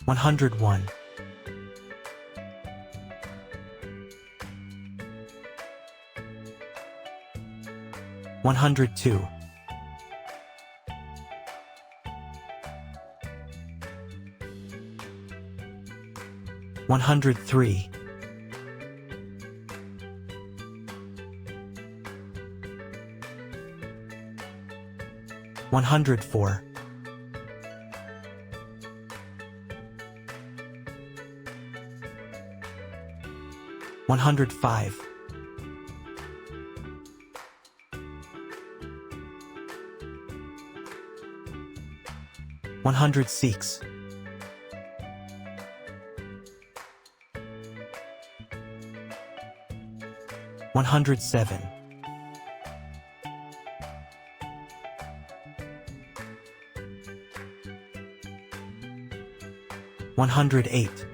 101, 102, 103, 104, 105, 106, 107, 108,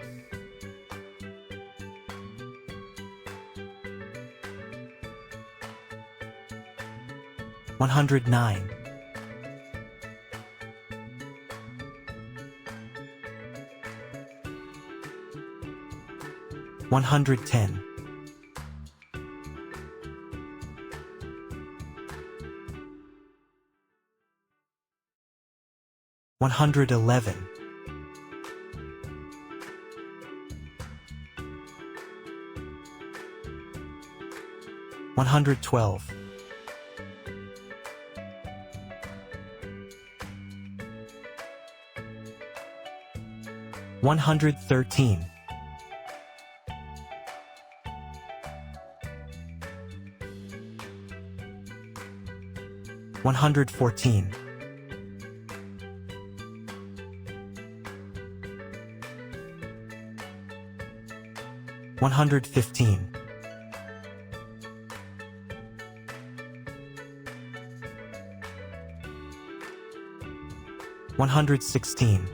109, 110, 111, 112, 113, 114, 115, 116,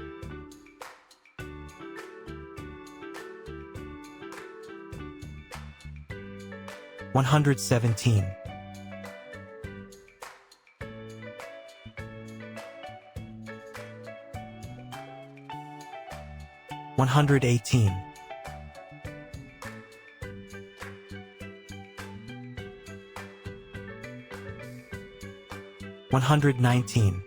117, 118, 119,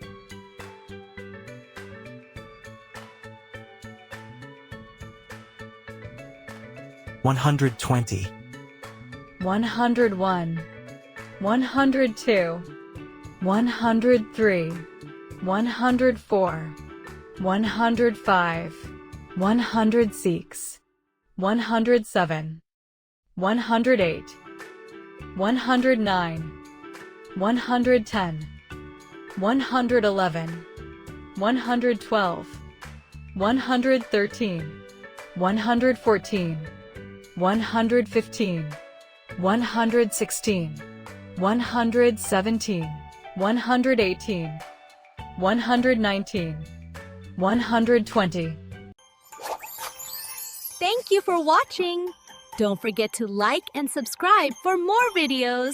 120, 101, 102, 103, 104, 105, 106, 107, 108, 109, 110, 111, 112, 113, 114, 115, 116, 117, 118, 119, 120. Thank you for watching. Don't forget to like and subscribe for more videos.